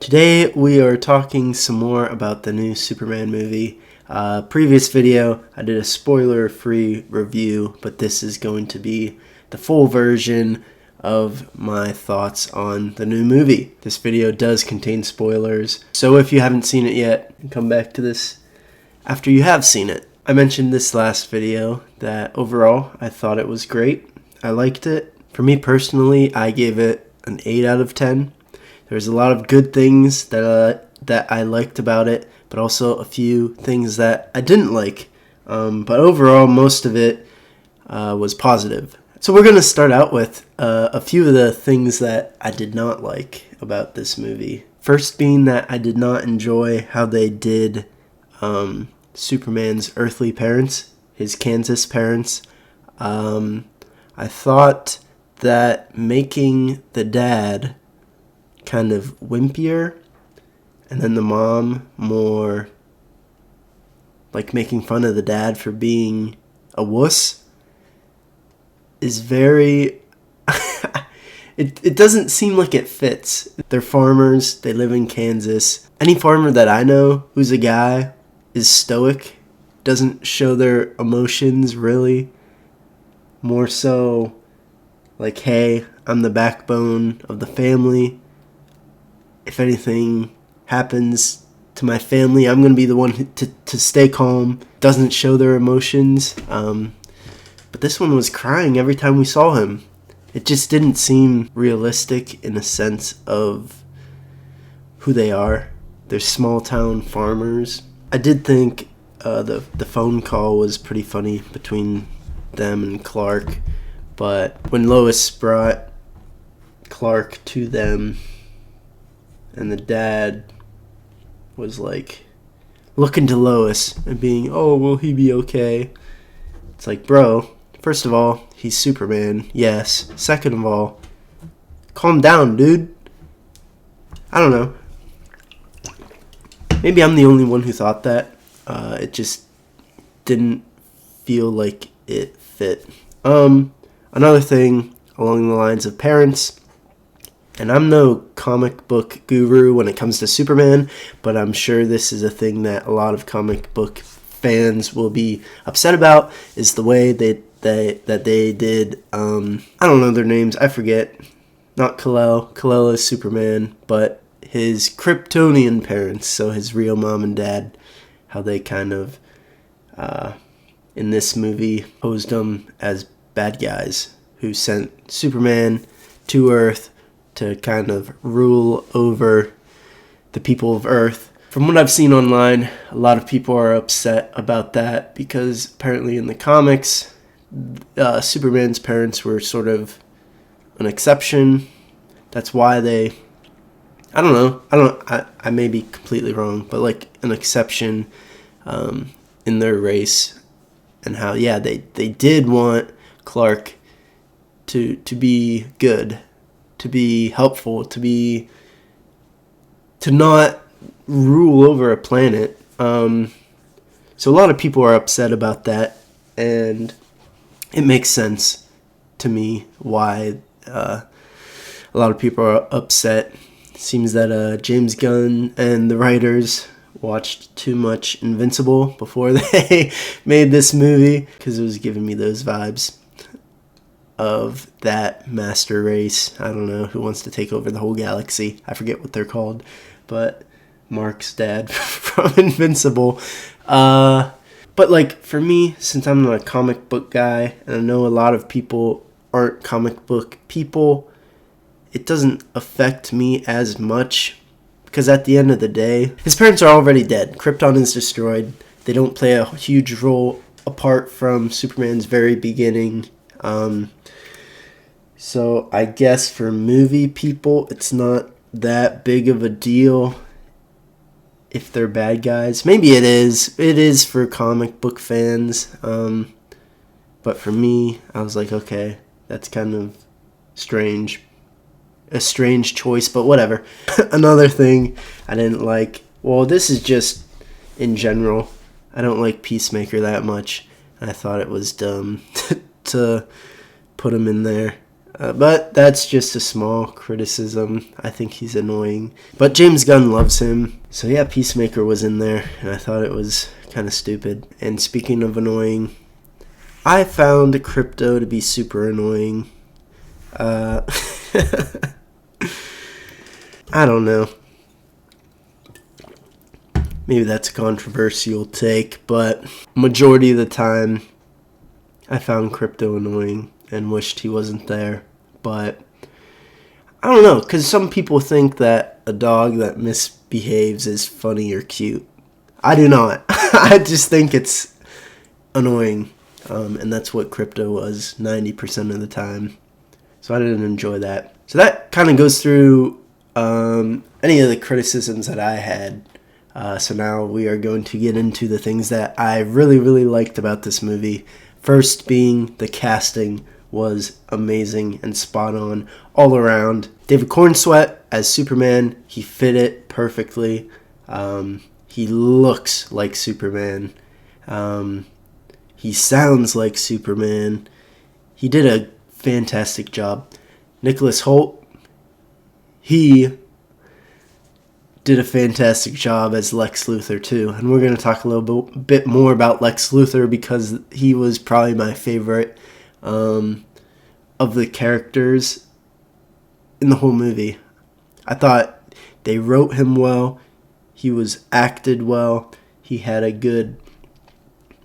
Today we are talking some more about the new Superman movie. Previous video I did a spoiler-free review, but this is going to be the full version of my thoughts on the new movie. This video does contain spoilers, so if you haven't seen it yet, come back to this after you have seen it. I mentioned this last video that overall I thought it was great. I liked it. For me personally, I gave it an 8 out of 10. There's a lot of good things that I liked about it, but also a few things that I didn't like. But overall, most of it was positive. So we're going to start out with a few of the things that I did not like about this movie. First being that I did not enjoy how they did Superman's earthly parents, his Kansas parents. I thought that making the dad kind of wimpier and then the mom more like making fun of the dad for being a wuss is very it doesn't seem like it fits. They're farmers, they live in Kansas. Any farmer that I know who's a guy is stoic, doesn't show their emotions really, more so like, hey, I'm the backbone of the family. If anything happens to my family, I'm going to be the one to stay calm. Doesn't show their emotions. But this one was crying every time we saw him. It just didn't seem realistic in a sense of who they are. They're small town farmers. I did think the phone call was pretty funny between them and Clark. But when Lois brought Clark to them, and the dad was like looking to Lois and being, oh, will he be okay? It's like, bro, first of all, he's Superman, yes. Second of all, calm down, dude. I don't know. Maybe I'm the only one who thought that. It just didn't feel like it fit. Another thing along the lines of parents, and I'm no comic book guru when it comes to Superman, but I'm sure this is a thing that a lot of comic book fans will be upset about, is the way that they did, I don't know their names, I forget, not Kal-El. Kal-El is Superman, but his Kryptonian parents, so his real mom and dad, how they kind of, in this movie, posed them as bad guys who sent Superman to Earth to kind of rule over the people of Earth. From what I've seen online, a lot of people are upset about that because apparently in the comics, Superman's parents were sort of an exception. That's why they, I don't know, I may be completely wrong, but like an exception in their race, and how, yeah, they did want Clark to be good, to be helpful, to not rule over a planet. So a lot of people are upset about that, and it makes sense to me why a lot of people are upset. It seems that James Gunn and the writers watched too much Invincible before they made this movie, because it was giving me those vibes of that master race. I don't know who wants to take over the whole galaxy. I forget what they're called, but Mark's dad from Invincible. But like for me, since I'm not a comic book guy, and I know a lot of people aren't comic book people, it doesn't affect me as much, because at the end of the day, his parents are already dead. Krypton is destroyed. They don't play a huge role apart from Superman's very beginning. So I guess for movie people, it's not that big of a deal if they're bad guys. Maybe it is. It is for comic book fans. But for me, I was like, okay, that's kind of strange. A strange choice, but whatever. Another thing I didn't like, well, this is just in general, I don't like Peacemaker that much. I thought it was dumb to put him in there. But that's just a small criticism. I think he's annoying. But James Gunn loves him. So yeah, Peacemaker was in there, and I thought it was kind of stupid. And speaking of annoying, I found Krypto to be super annoying. I don't know. Maybe that's a controversial take, but majority of the time, I found Krypto annoying and wished he wasn't there. But I don't know, because some people think that a dog that misbehaves is funny or cute. I do not. I just think it's annoying, and that's what Krypto was 90% of the time. So I didn't enjoy that. So that kind of goes through any of the criticisms that I had. So now we are going to get into the things that I really, really liked about this movie. First being the casting was amazing and spot on all around. David Cornsweet as Superman, he fit it perfectly. He looks like Superman. He sounds like Superman. He did a fantastic job. Nicholas Hoult, he did a fantastic job as Lex Luthor too. And we're going to talk a little bit more about Lex Luthor because he was probably my favorite of the characters in the whole movie. I thought they wrote him well. He was acted well. He had a good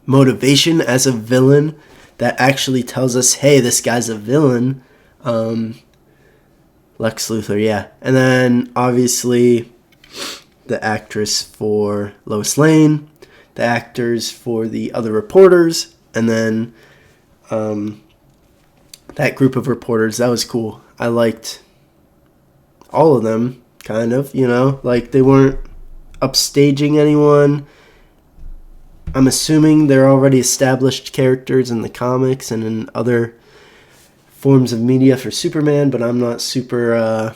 motivation as a villain that actually tells us, hey, this guy's a villain. Lex Luthor, yeah. And then, obviously, the actress for Lois Lane, the actors for the other reporters, and then that group of reporters, that was cool. I liked all of them, kind of, you know? Like, they weren't upstaging anyone. I'm assuming they're already established characters in the comics and in other forms of media for Superman, but I'm not super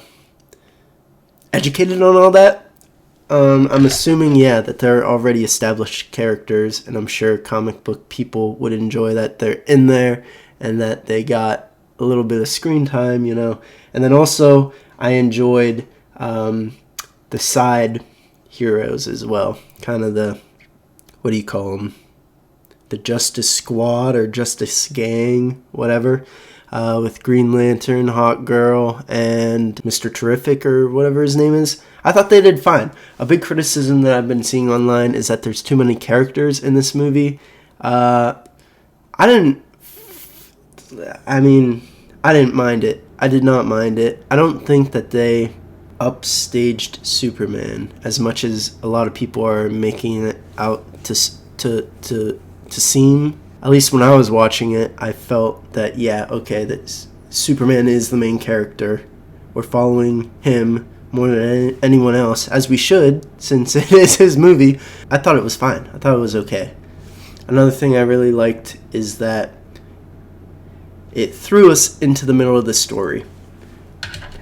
educated on all that. I'm assuming, yeah, that they're already established characters, and I'm sure comic book people would enjoy that they're in there and that they got a little bit of screen time, you know. And then also, I enjoyed the side heroes as well. Kind of the, what do you call them? The Justice Squad or Justice Gang, whatever. With Green Lantern, Hawk Girl, and Mr. Terrific or whatever his name is. I thought they did fine. A big criticism that I've been seeing online is that there's too many characters in this movie. I didn't mind it. I did not mind it. I don't think that they upstaged Superman as much as a lot of people are making it out to seem. At least when I was watching it, I felt that, yeah, okay, that Superman is the main character. We're following him more than anyone else, as we should, since it is his movie. I thought it was fine. I thought it was okay. Another thing I really liked is that it threw us into the middle of the story.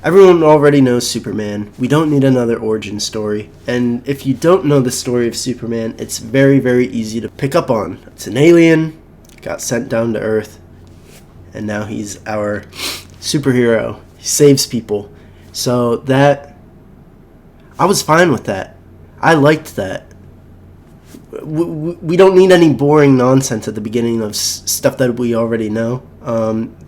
Everyone already knows Superman. We don't need another origin story. And if you don't know the story of Superman, it's very, very easy to pick up on. It's an alien, got sent down to Earth, and now he's our superhero. He saves people. So that, I was fine with that. I liked that. We don't need any boring nonsense at the beginning of stuff that we already know.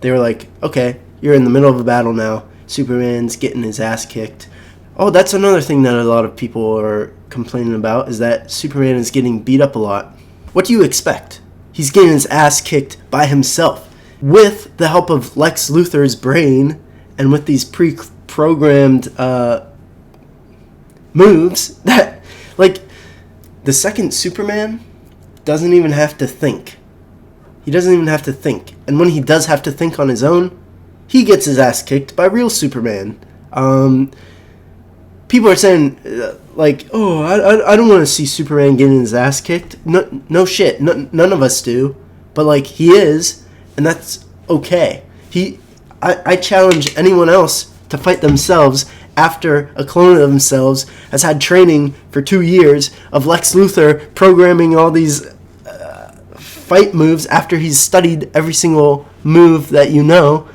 They were like, okay, you're in the middle of a battle now. Superman's getting his ass kicked. Oh, that's another thing that a lot of people are complaining about, is that Superman is getting beat up a lot. What do you expect? He's getting his ass kicked by himself with the help of Lex Luthor's brain and with these pre-programmed moves that, like, the second Superman doesn't even have to think. He doesn't even have to think. And when he does have to think on his own, he gets his ass kicked by real Superman. People are saying, like, oh, I don't want to see Superman getting his ass kicked. No shit. None of us do. But, like, he is, and that's okay. I challenge anyone else to fight themselves after a clone of themselves has had training for 2 years of Lex Luthor programming all these fight moves after he's studied every single move that you know.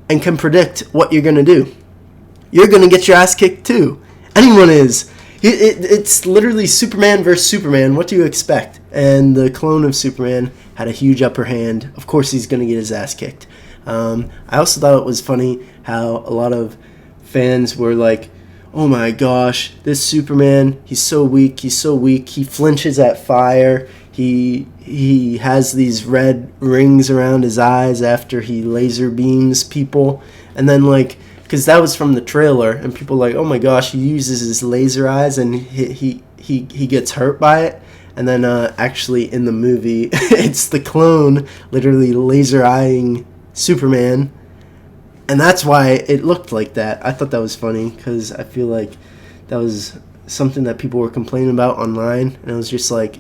and can predict what you're going to do. You're going to get your ass kicked too. Anyone is. It's literally Superman versus Superman. What do you expect? And the clone of Superman had a huge upper hand. Of course he's going to get his ass kicked. I also thought it was funny how a lot of fans were like, oh my gosh, this Superman, he's so weak. He flinches at fire. He has these red rings around his eyes after he laser beams people. And then, like, because that was from the trailer, and people were like, oh my gosh, he uses his laser eyes and he gets hurt by it. And then actually in the movie, it's the clone literally laser eyeing Superman. And that's why it looked like that. I thought that was funny because I feel like that was something that people were complaining about online. And it was just like,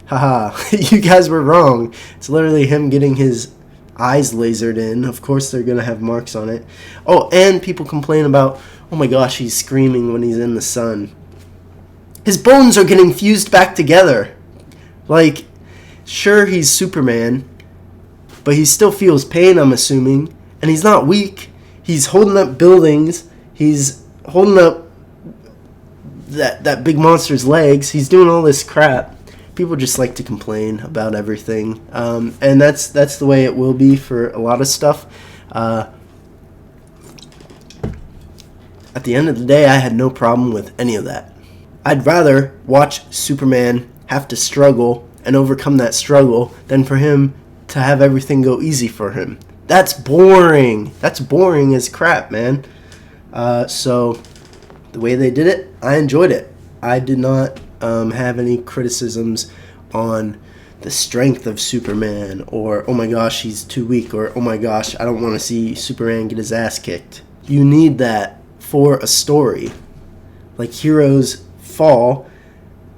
haha, you guys were wrong. It's literally him getting his eyes lasered in. Of course they're going to have marks on it. Oh, and people complain about, oh my gosh, he's screaming when he's in the sun. His bones are getting fused back together. Like, sure, he's Superman, but he still feels pain, I'm assuming. And he's not weak. He's holding up buildings. He's holding up that big monster's legs. He's doing all this crap. People just like to complain about everything. And that's the way it will be for a lot of stuff. At the end of the day, I had no problem with any of that. I'd rather watch Superman have to struggle and overcome that struggle than for him to have everything go easy for him. That's boring. That's boring as crap, man. So the way they did it, I enjoyed it. I did not have any criticisms on the strength of Superman, or oh my gosh, he's too weak, or oh my gosh, I don't want to see Superman get his ass kicked. You need that for a story. Like, heroes fall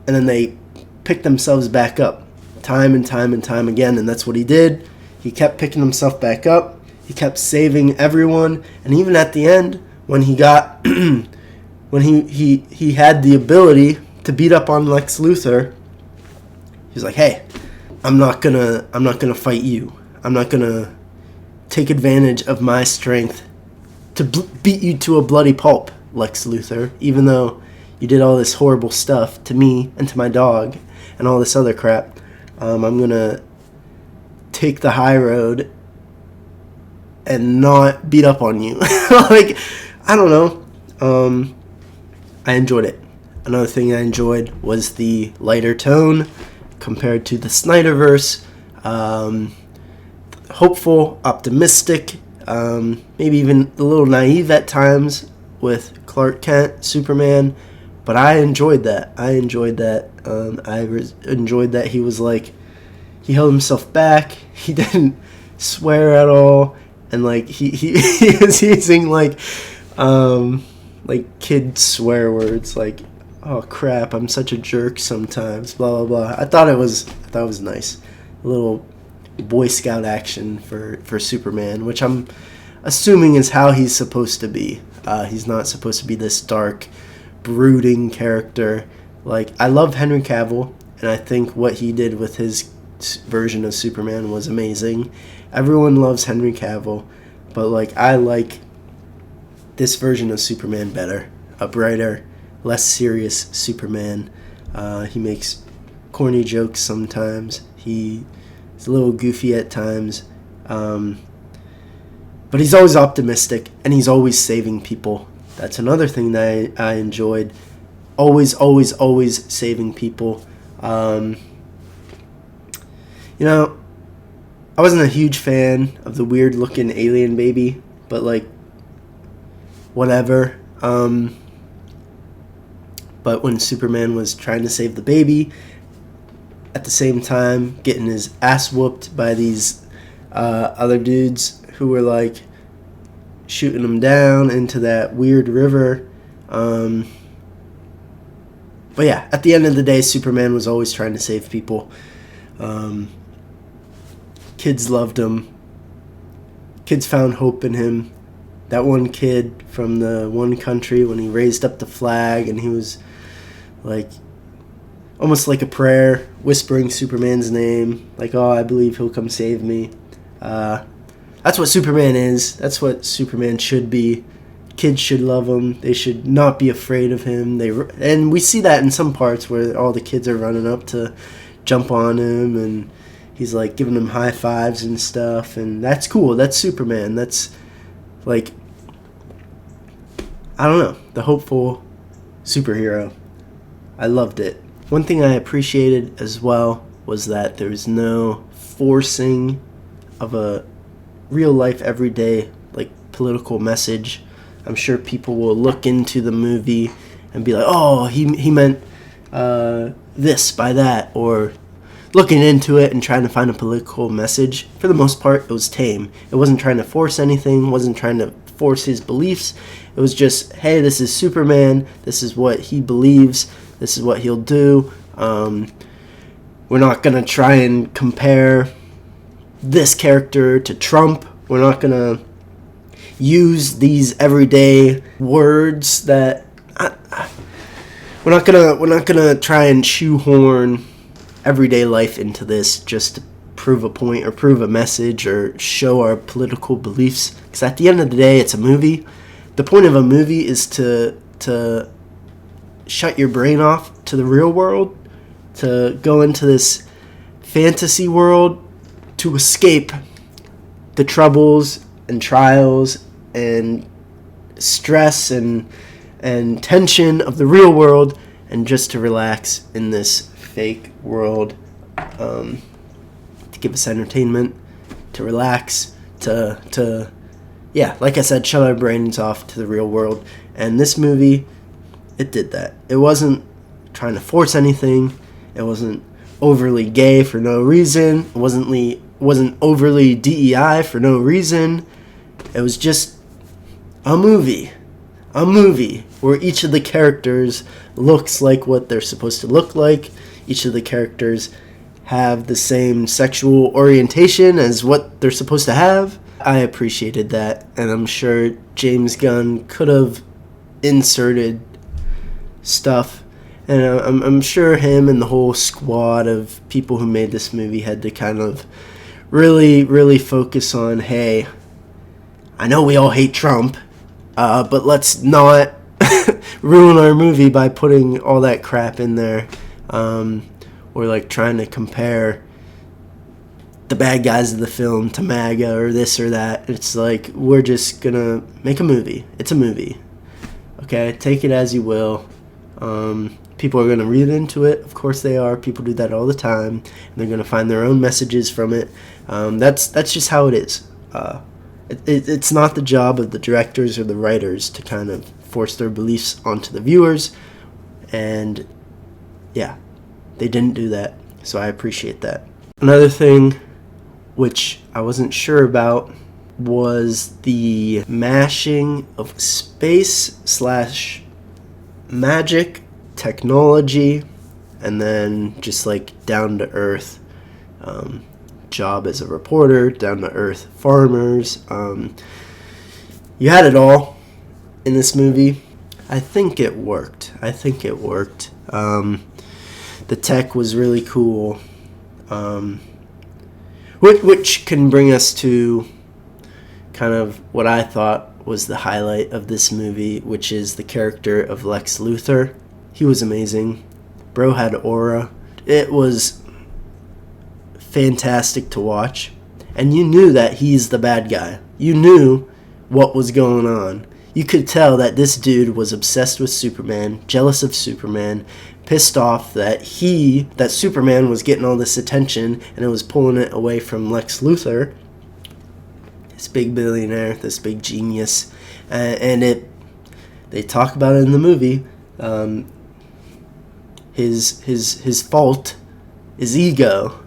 and then they pick themselves back up time and time and time again, and that's what he did. He kept picking himself back up. He kept saving everyone, and even at the end, when he got when he had the ability to beat up on Lex Luthor, he was like, "Hey, I'm not gonna fight you. I'm not gonna take advantage of my strength to beat you to a bloody pulp, Lex Luthor. Even though you did all this horrible stuff to me and to my dog and all this other crap, I'm gonna take the high road and not beat up on you." Like, I don't know. I enjoyed it. Another thing I enjoyed was the lighter tone compared to the Snyderverse. Hopeful, optimistic, maybe even a little naive at times with Clark Kent, Superman. But I enjoyed that. I enjoyed that he was like, he held himself back. He didn't swear at all, and like he was using like kid swear words, like, oh crap, I'm such a jerk sometimes, blah blah blah. I thought it was nice, a little Boy Scout action for Superman, which I'm assuming is how he's supposed to be. He's not supposed to be this dark, brooding character. Like, I love Henry Cavill, and I think what he did with his version of Superman was amazing. Everyone loves Henry Cavill, but like, I like this version of Superman better. A brighter, less serious Superman. He makes corny jokes sometimes. He's a little goofy at times. But he's always optimistic, and he's always saving people. That's another thing that I enjoyed. Always, always, always saving people. You know, I wasn't a huge fan of the weird-looking alien baby, but, like, whatever. But when Superman was trying to save the baby, at the same time getting his ass whooped by these other dudes who were, like, shooting him down into that weird river. But yeah, at the end of the day, Superman was always trying to save people. Kids loved him. Kids found hope in him. That one kid from the one country, when he raised up the flag and he was like, almost like a prayer, whispering Superman's name, like, oh, I believe he'll come save me. That's what Superman is. That's what Superman should be. Kids should love him. They should not be afraid of him. And we see that in some parts where all the kids are running up to jump on him, and he's like giving them high fives and stuff. And that's cool. That's Superman. That's like, I don't know, the hopeful superhero. I loved it. One thing I appreciated as well was that there was no forcing of a real life, everyday, like, political message. I'm sure people will look into the movie and be like, oh, he meant this by that, or looking into it and trying to find a political message. For the most part, it was tame. It wasn't trying to force anything, wasn't trying to force his beliefs. It was just, hey, this is Superman, this is what he believes, this is what he'll do. We're not going to try and compare this character to Trump. We're not going to use these everyday words that we're not gonna try and shoehorn everyday life into this just to prove a point or prove a message or show our political beliefs. Because at the end of the day, it's a movie. The point of a movie is to shut your brain off to the real world, to go into this fantasy world, to escape the troubles and trials and stress and tension of the real world, and just to relax in this fake world, to give us entertainment, to relax, to like I said, shut our brains off to the real world. And this movie, it did that. It wasn't trying to force anything. It wasn't overly gay for no reason. It wasn't overly DEI for no reason. It was just a movie where each of the characters looks like what they're supposed to look like. Each of the characters have the same sexual orientation as what they're supposed to have. I appreciated that, and I'm sure James Gunn could have inserted stuff, and I'm sure him and the whole squad of people who made this movie had to kind of really, really focus on, hey, I know we all hate Trump, but let's not ruin our movie by putting all that crap in there, or like trying to compare the bad guys of the film to MAGA or this or that. It's like, we're just gonna make a movie. It's a movie. Okay, take it as you will. People are gonna read into it. Of course they are. People do that all the time, and they're gonna find their own messages from it. That's just how it is. It's not the job of the directors or the writers to kind of force their beliefs onto the viewers, and yeah, they didn't do that, so I appreciate that. Another thing which I wasn't sure about was the mashing of space/magic technology, and then just like down to earth job as a reporter, down to earth farmers. You had it all in this movie. I think it worked. The tech was really cool, which can bring us to kind of what I thought was the highlight of this movie, which is the character of Lex Luthor. He was amazing. Bro had aura. It was fantastic to watch, and you knew that he's the bad guy. You knew what was going on. You could tell that this dude was obsessed with Superman, jealous of Superman, pissed off that Superman was getting all this attention and it was pulling it away from Lex Luthor, this big billionaire, this big genius. And they talk about it in the movie. His fault is ego,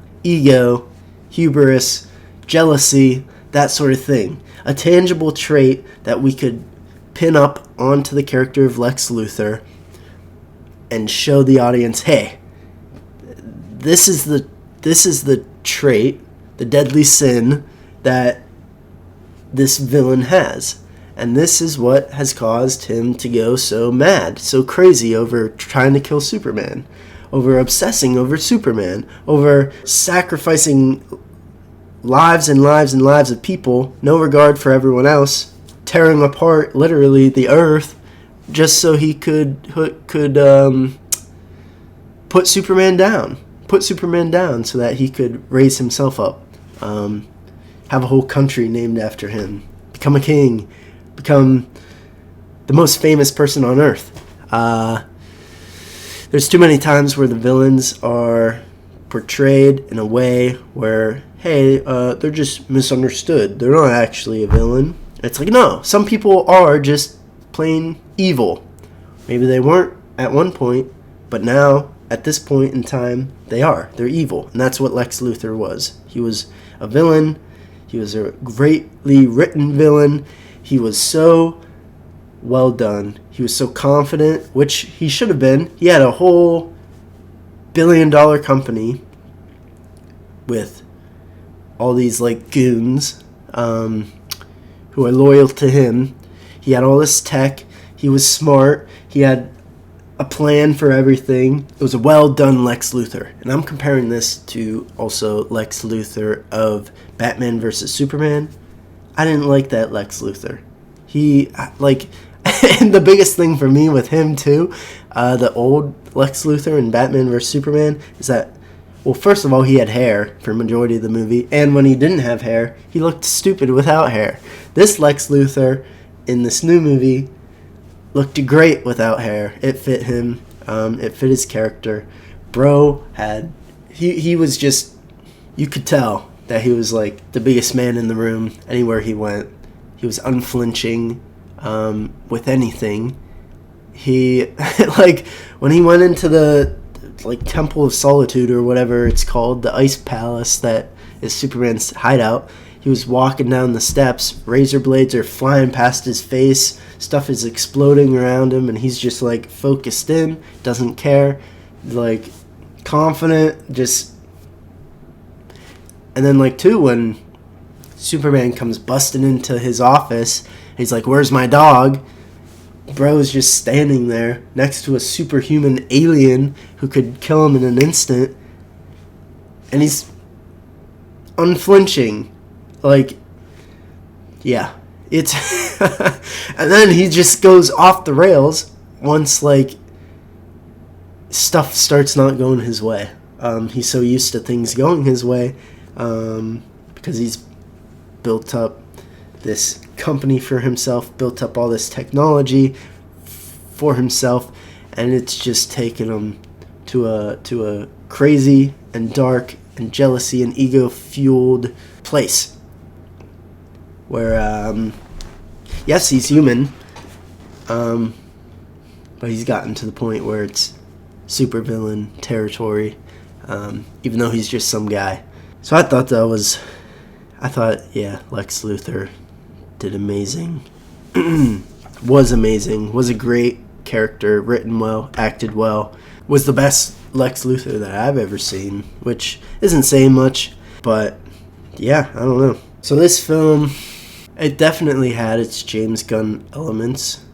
hubris, jealousy, that sort of thing. A tangible trait that we could pin up onto the character of Lex Luthor and show the audience, hey, this is the trait, the deadly sin that this villain has. And this is what has caused him to go so mad, so crazy over trying to kill Superman, over obsessing over Superman, over sacrificing lives and lives and lives of people, no regard for everyone else, tearing apart literally the earth just so he could put Superman down so that he could raise himself up, have a whole country named after him, become a king, become the most famous person on earth. There's too many times where the villains are portrayed in a way where, hey, they're just misunderstood. They're not actually a villain. It's like, no, some people are just plain evil. Maybe they weren't at one point, but now, at this point in time, they are. They're evil. And that's what Lex Luthor was. He was a villain. He was a greatly written villain. He was so well done. He was so confident, which he should have been. He had a whole billion-dollar company with all these like goons who are loyal to him. He had all this tech. He was smart. He had a plan for everything. It was a well-done Lex Luthor. And I'm comparing this to also Lex Luthor of Batman vs. Superman. I didn't like that Lex Luthor. He, like, and the biggest thing for me with him, too, the old Lex Luthor in Batman vs. Superman, is that, well, first of all, he had hair for majority of the movie, and when he didn't have hair, he looked stupid without hair. This Lex Luthor in this new movie looked great without hair. It fit him. It fit his character. Bro had, he was just, you could tell that he was like the biggest man in the room anywhere he went. He was unflinching with anything. He, like, when he went into the, like, Temple of Solitude or whatever it's called, the ice palace that is Superman's hideout, he was walking down the steps, razor blades are flying past his face, stuff is exploding around him, and he's just, like, focused in, doesn't care, like, confident, just... And then, like, too, when Superman comes busting into his office, he's like, "Where's my dog?" Bro's just standing there next to a superhuman alien who could kill him in an instant, and he's unflinching. Like, yeah, it's... And then he just goes off the rails once, like, stuff starts not going his way. He's so used to things going his way because he's built up this company for himself, built up all this technology for himself, and it's just taken him to a crazy and dark and jealousy and ego-fueled place where, yes, he's human, but he's gotten to the point where it's supervillain territory, even though he's just some guy. So I thought, yeah, Lex Luthor did amazing. Was amazing. Was a great character, written well, acted well. Was the best Lex Luthor that I've ever seen, which isn't saying much, but yeah, I don't know. So this film, it definitely had its James Gunn elements,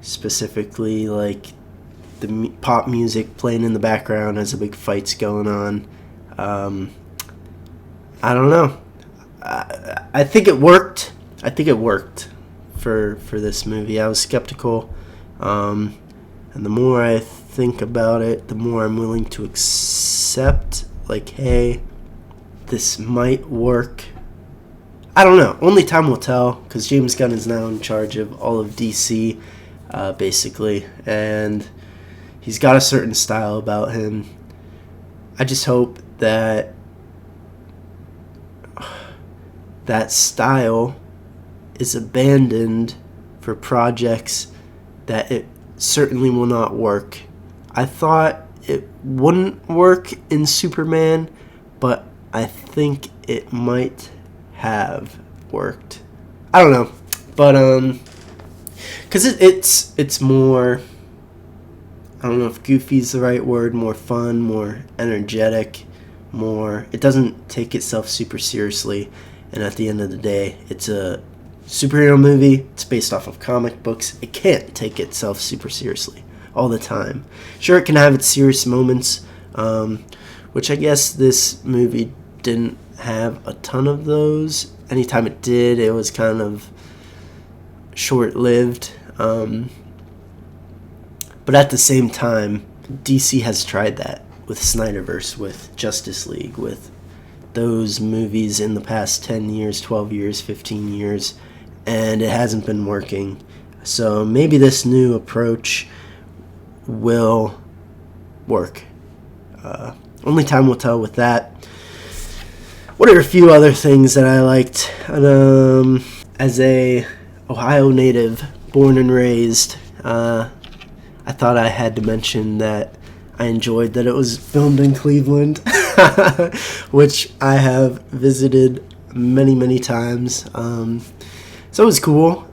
specifically like the pop music playing in the background as a big fight's going on. I don't know. I think it worked. I think it worked for this movie. I was skeptical, and the more I think about it, the more I'm willing to accept, like, hey, this might work. I don't know. Only time will tell, because James Gunn is now in charge of all of DC, basically, and he's got a certain style about him. I just hope that that style is abandoned for projects that it certainly will not work. I thought it wouldn't work in Superman, but I think it might have worked. I don't know, but because it's more, I don't know if goofy is the right word, more fun, more energetic, more, it doesn't take itself super seriously, and at the end of the day, it's a superhero movie, it's based off of comic books, it can't take itself super seriously all the time. Sure, it can have its serious moments, which I guess this movie didn't have a ton of those. Anytime it did, it was kind of short-lived. But at the same time, DC has tried that with Snyderverse, with Justice League, with those movies in the past 10 years, 12 years, 15 years, and it hasn't been working. So maybe this new approach will work. Only time will tell with that. What are a few other things that I liked? As a Ohio native, born and raised, I thought I had to mention that I enjoyed that it was filmed in Cleveland, which I have visited many, many times. So it was cool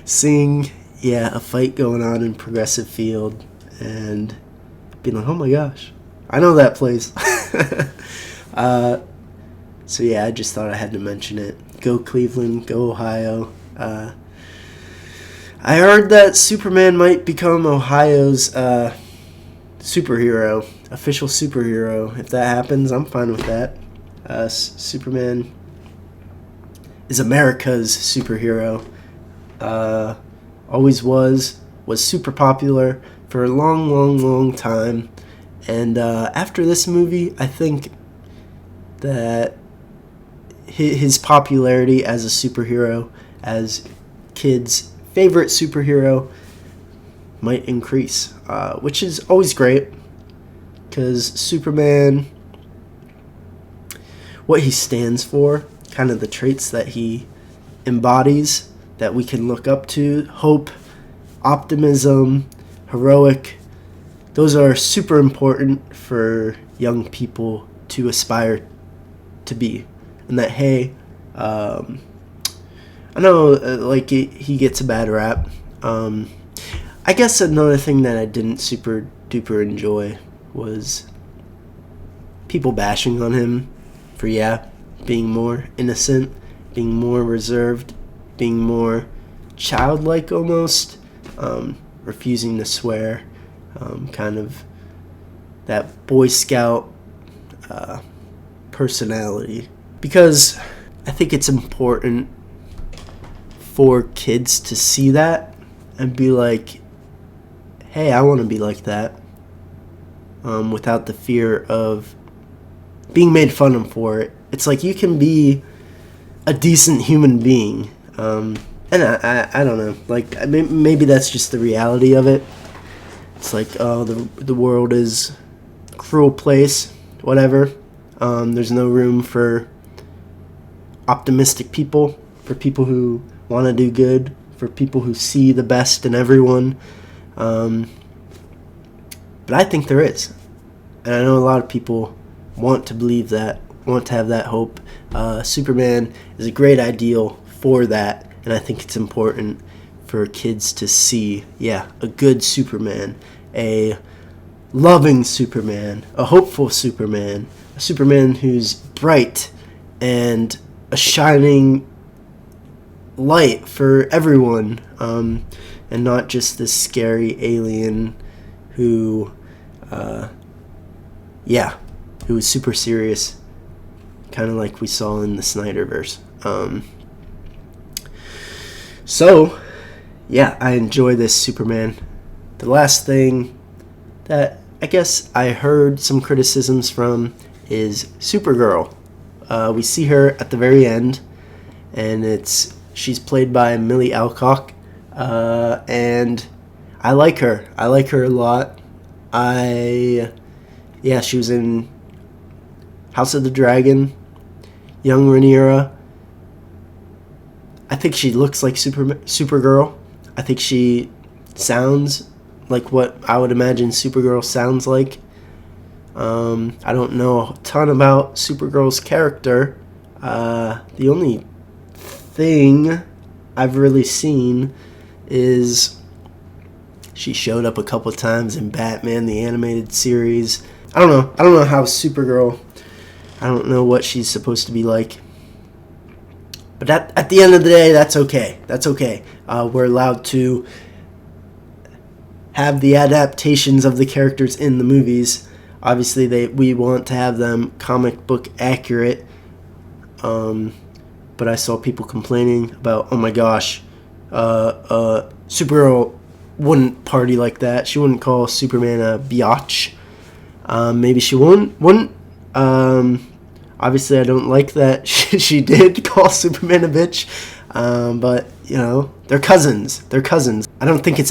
seeing, a fight going on in Progressive Field and being like, oh my gosh, I know that place. So yeah, I just thought I had to mention it. Go Cleveland, go Ohio. I heard that Superman might become Ohio's superhero, official superhero. If that happens, I'm fine with that. Superman is America's superhero. Always was super popular for a long, long, long time. And after this movie, I think that his popularity as a superhero, as kids' favorite superhero, might increase, which is always great, because Superman, what he stands for, kind of the traits that he embodies that we can look up to, hope, optimism, heroic, those are super important for young people to aspire to be. And that, hey, I know he gets a bad rap. I guess another thing that I didn't super duper enjoy was people bashing on him for being more innocent, being more reserved, being more childlike almost, refusing to swear, kind of that Boy Scout personality. Because I think it's important for kids to see that and be like, hey, I want to be like that, without the fear of being made fun of for it. It's like you can be a decent human being. And I don't know, like maybe that's just the reality of it. It's like, oh, the world is a cruel place, whatever. There's no room for optimistic people, for people who want to do good, for people who see the best in everyone. But I think there is. And I know a lot of people want to believe that, want to have that hope. Superman is a great ideal for that. And I think it's important for kids to see, a good Superman, a loving Superman, a hopeful Superman, a Superman who's bright and a shining light for everyone, and not just this scary alien who is super serious, kind of like we saw in the Snyderverse. So, I enjoy this Superman. The last thing that I guess I heard some criticisms from is Supergirl. We see her at the very end, and she's played by Millie Alcock, and I like her. I like her a lot. She was in House of the Dragon, Young Rhaenyra. I think she looks like Supergirl. I think she sounds like what I would imagine Supergirl sounds like. I don't know a ton about Supergirl's character. The only thing I've really seen is she showed up a couple times in Batman, the animated series. I don't know how Supergirl, I don't know what she's supposed to be like. But at the end of the day, that's okay. That's okay. We're allowed to have the adaptations of the characters in the movies. Obviously, we want to have them comic book accurate. But I saw people complaining about, oh my gosh, Supergirl wouldn't party like that. She wouldn't call Superman a biatch. Maybe she wouldn't. Obviously, I don't like that she did call Superman a bitch. But, you know, they're cousins. They're cousins. I don't think it's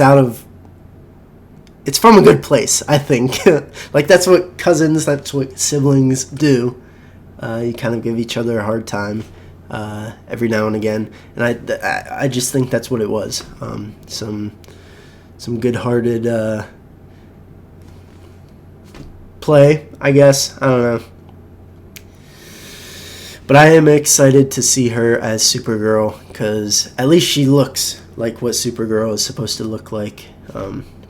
from a good place, I think. Like, that's what cousins, that's what siblings do. You kind of give each other a hard time every now and again. And I just think that's what it was. Some good-hearted play, I guess. I don't know. But I am excited to see her as Supergirl, because at least she looks like what Supergirl is supposed to look like,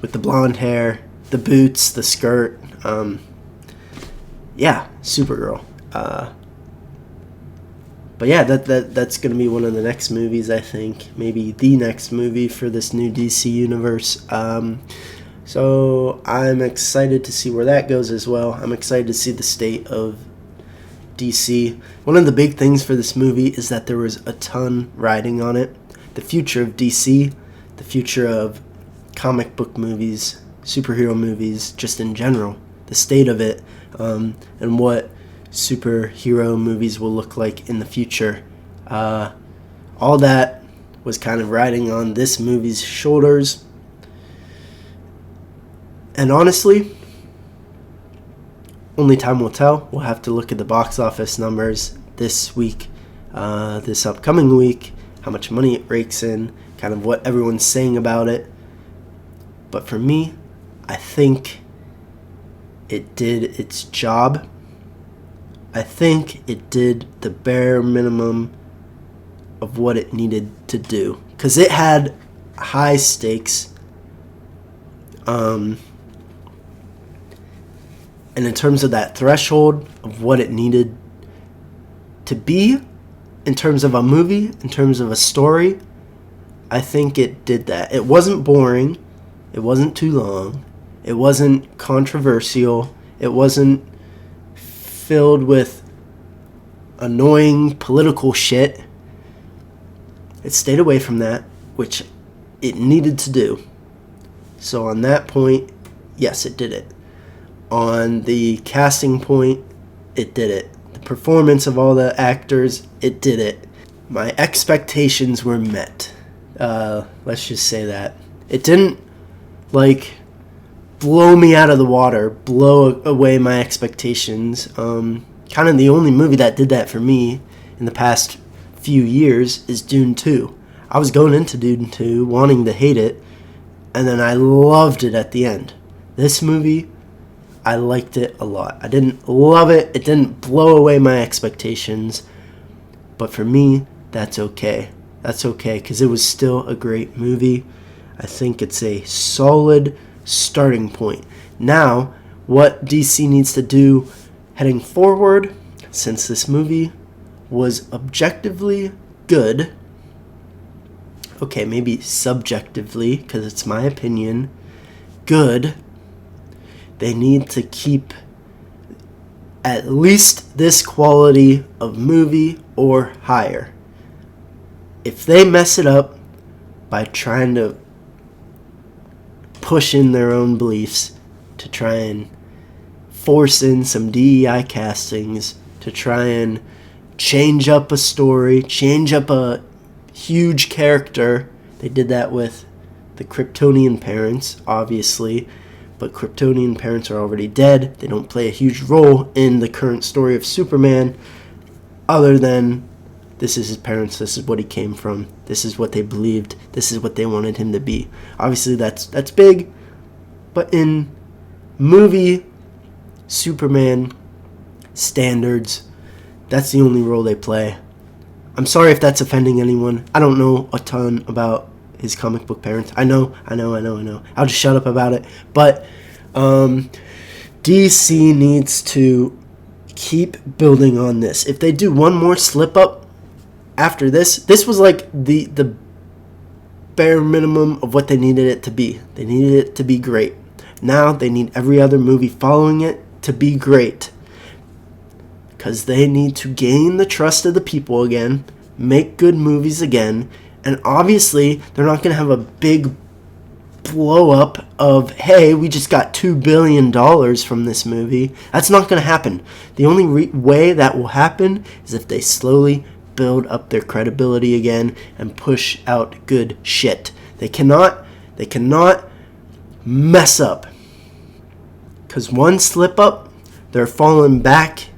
with the blonde hair, the boots, the skirt. Yeah, Supergirl. But yeah, that's going to be one of the next movies, I think. Maybe the next movie for this new DC universe. So I'm excited to see where that goes as well. I'm excited to see the state of DC. One of the big things for this movie is that there was a ton riding on it. The future of DC, the future of comic book movies, superhero movies, just in general, the state of it, and what superhero movies will look like in the future. All that was kind of riding on this movie's shoulders. And honestly, only time will tell. We'll have to look at the box office numbers this week, this upcoming week, how much money it rakes in, kind of what everyone's saying about it. But for me, I think it did its job. I think it did the bare minimum of what it needed to do. Because it had high stakes. And in terms of that threshold of what it needed to be, in terms of a movie, in terms of a story, I think it did that. It wasn't boring. It wasn't too long. It wasn't controversial. It wasn't filled with annoying political shit. It stayed away from that, which it needed to do. So on that point, yes, it did it. On the casting point, it did it. The performance of all the actors, it did it. My expectations were met. Let's just say that. It didn't, blow me out of the water, blow away my expectations. Kind of the only movie that did that for me in the past few years is Dune 2. I was going into Dune 2 wanting to hate it, and then I loved it at the end. This movie, I liked it a lot. I didn't love it. It didn't blow away my expectations. But for me, that's okay. That's okay, because it was still a great movie. I think it's a solid starting point. Now, what DC needs to do heading forward, since this movie was objectively good, okay, maybe subjectively, because it's my opinion, good, they need to keep at least this quality of movie or higher. If they mess it up by trying to push in their own beliefs, to try and force in some DEI castings, to try and change up a story, change up a huge character. They did that with the Kryptonian parents, obviously, but Kryptonian parents are already dead. They don't play a huge role in the current story of Superman, other than this is his parents, this is what he came from, this is what they believed, this is what they wanted him to be. Obviously, that's big, but in movie Superman standards, that's the only role they play. I'm sorry if that's offending anyone. I don't know a ton about his comic book parents. I know. I'll just shut up about it. But DC needs to keep building on this. If they do one more slip up after this was like the bare minimum of what they needed it to be. They needed it to be great. Now they need every other movie following it to be great. Because they need to gain the trust of the people again, make good movies again, and obviously they're not going to have a big blow up of, hey, we just got $2 billion from this movie. That's not going to happen. The only way that will happen is if they slowly build up their credibility again and push out good shit. They cannot mess up. Because one slip up, they're falling back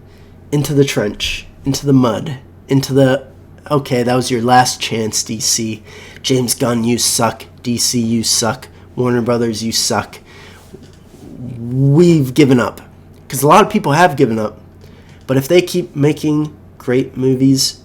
into the trench, into the mud, into the, okay, that was your last chance, DC. James Gunn, you suck. DC, you suck. Warner Brothers, you suck. We've given up. Because a lot of people have given up. But if they keep making great movies,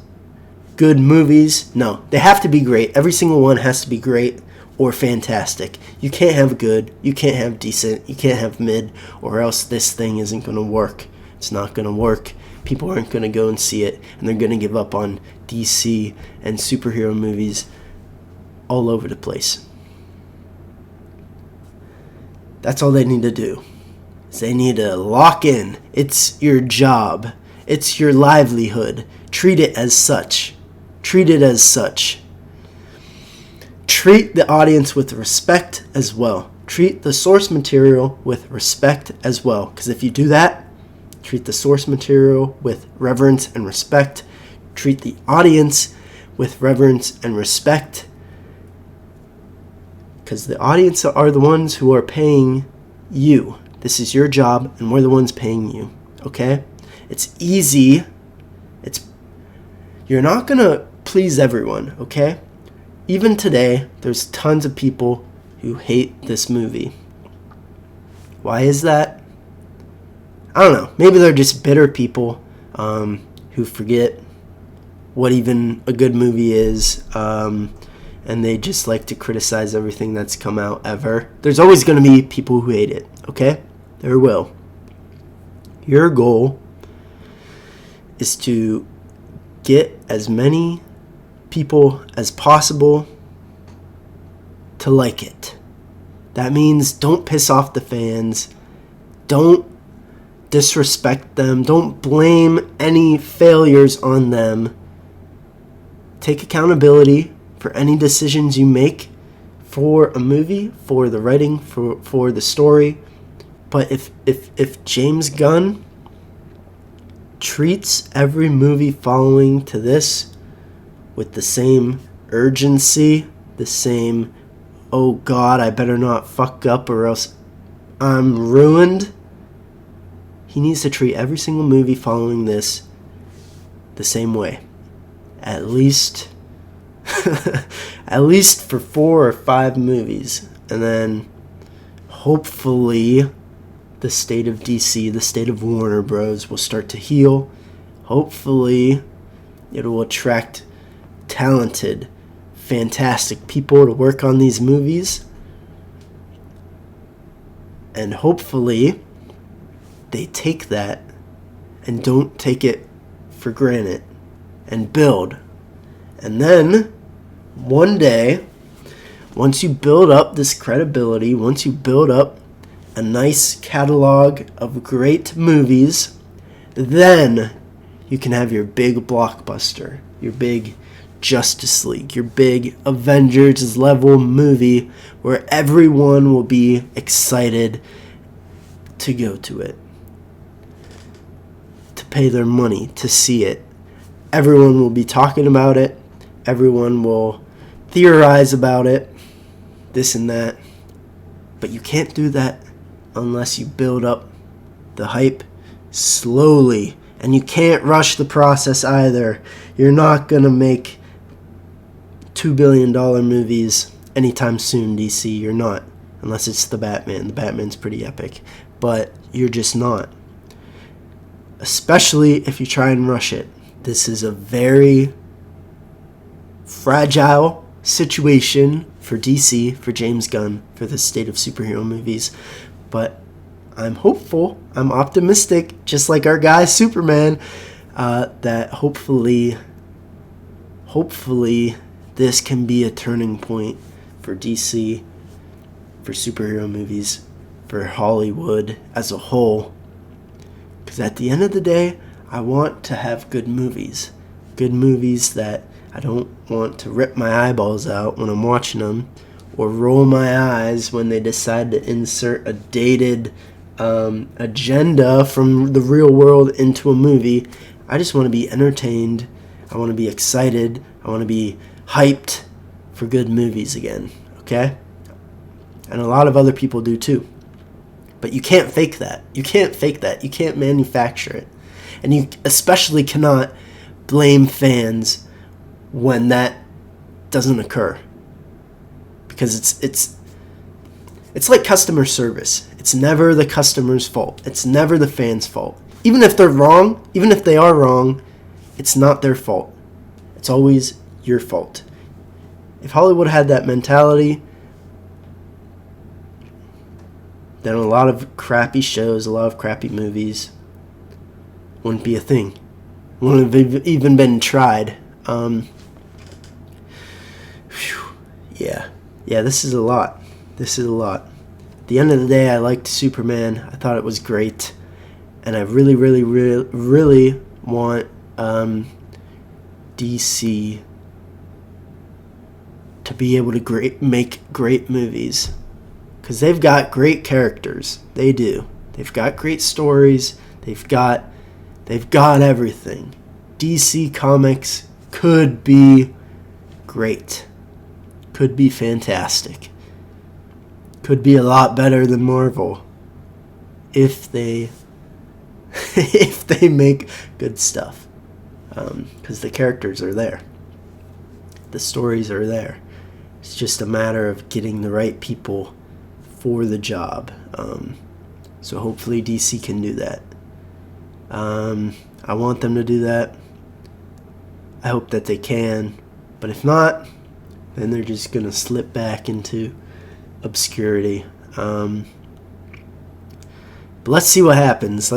good movies, no, they have to be great. Every single one has to be great or fantastic. You can't have good, you can't have decent, you can't have mid, or else this thing isn't going to work. It's not going to work. People aren't going to go and see it, and they're going to give up on DC and superhero movies all over the place. That's all they need to do. Is they need to lock in. It's your job. It's your livelihood. Treat it as such. Treat it as such. Treat the audience with respect as well. Treat the source material with respect as well. Because if you do that, treat the source material with reverence and respect. Treat the audience with reverence and respect. Because the audience are the ones who are paying you. This is your job, and we're the ones paying you. Okay? It's easy. You're not going to please everyone, okay? Even today, there's tons of people who hate this movie. Why is that? I don't know. Maybe they're just bitter people who forget what even a good movie is, and they just like to criticize everything that's come out ever. There's always going to be people who hate it, okay? There will. Your goal is to get as many people as possible to like it. That means don't piss off the fans. Don't disrespect them. Don't blame any failures on them. Take accountability for any decisions you make for a movie, for the writing, for the story. But if James Gunn treats every movie following to this with the same urgency, the same, oh God, I better not fuck up or else I'm ruined, he needs to treat every single movie following this the same way. At least for 4 or 5 movies. And then hopefully the state of DC, the state of Warner Bros. Will start to heal. Hopefully it will attract talented, fantastic people to work on these movies. And hopefully they take that and don't take it for granted and build. And then one day, once you build up this credibility, once you build up a nice catalog of great movies, then you can have your big blockbuster, your big Justice League, your big Avengers level movie where everyone will be excited to go to it, to pay their money to see it. Everyone will be talking about it. Everyone will theorize about it, this and that. But you can't do that unless you build up the hype slowly. And you can't rush the process either. You're not going to make $2 billion movies anytime soon, DC. You're not. Unless it's the Batman. The Batman's pretty epic. But you're just not. Especially if you try and rush it. This is a very fragile situation for DC, for James Gunn, for the state of superhero movies. But I'm hopeful, I'm optimistic, just like our guy Superman, that hopefully this can be a turning point for DC, for superhero movies, for Hollywood as a whole. Because at the end of the day, I want to have good movies. Good movies that I don't want to rip my eyeballs out when I'm watching them, or roll my eyes when they decide to insert a dated agenda from the real world into a movie. I just want to be entertained. I want to be excited. I want to be hyped for good movies again, okay? And a lot of other people do too. But you can't fake that. You can't fake that. You can't manufacture it. And you especially cannot blame fans when that doesn't occur. Because it's like customer service. It's never the customer's fault. It's never the fan's fault. Even if they're wrong, even if they are wrong, it's not their fault. It's always your fault. If Hollywood had that mentality, then a lot of crappy shows, a lot of crappy movies wouldn't be a thing. Wouldn't have even been tried. Yeah, this is a lot. At the end of the day, I liked Superman. I thought it was great. And I really, really, really, really want DC to be able to make great movies. Because they've got great characters. They do. They've got great stories. They've got everything. DC Comics could be great. Could be fantastic. Could be a lot better than Marvel if they make good stuff. Because the characters are there. The stories are there. It's just a matter of getting the right people for the job. So hopefully DC can do that. I want them to do that. I hope that they can. But if not, then they're just going to slip back into obscurity. But let's see what happens.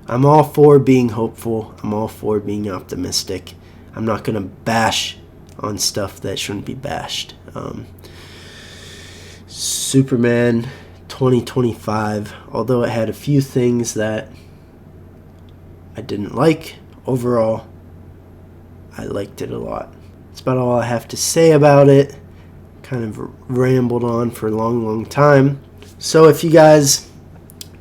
I'm all for being hopeful. I'm all for being optimistic. I'm not going to bash on stuff that shouldn't be bashed. Superman 2025, although it had a few things that I didn't like, overall, I liked it a lot. That's about all I have to say about it. Kind of rambled on for a long, long time. So if you guys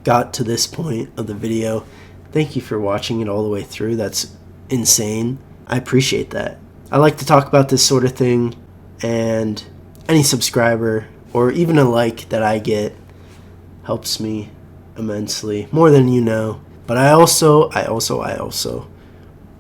got to this point of the video, thank you for watching it all the way through. That's insane. I appreciate that. I like to talk about this sort of thing, and any subscriber or even a like that I get helps me immensely, more than you know. But I also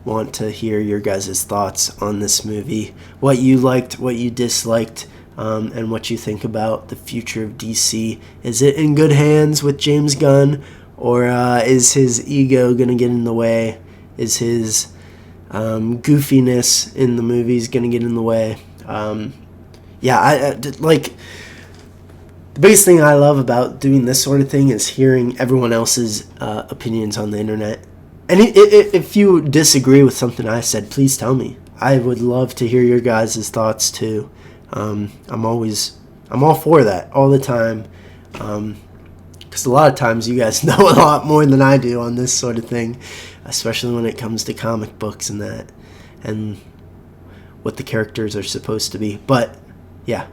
want to hear your guys' thoughts on this movie, what you liked, what you disliked, and what you think about the future of DC. Is it in good hands with James Gunn, or is his ego going to get in the way? Is his goofiness in the movies going to get in the way? I like, the biggest thing I love about doing this sort of thing is hearing everyone else's opinions on the internet. And if you disagree with something I said, please tell me. I would love to hear your guys' thoughts too. I'm all for that all the time. Because a lot of times you guys know a lot more than I do on this sort of thing, especially when it comes to comic books and that, and what the characters are supposed to be. But yeah,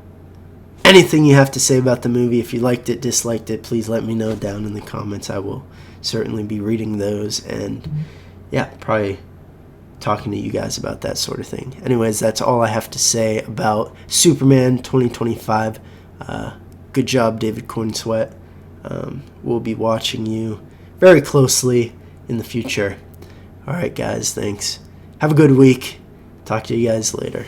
anything you have to say about the movie, if you liked it, disliked it, please let me know down in the comments. I will certainly be reading those, and yeah, probably talking to you guys about that sort of thing. Anyways, that's all I have to say about Superman 2025. Good job, David Cornsweet. We'll be watching you very closely in the future. Alright guys, thanks. Have a good week. Talk to you guys later.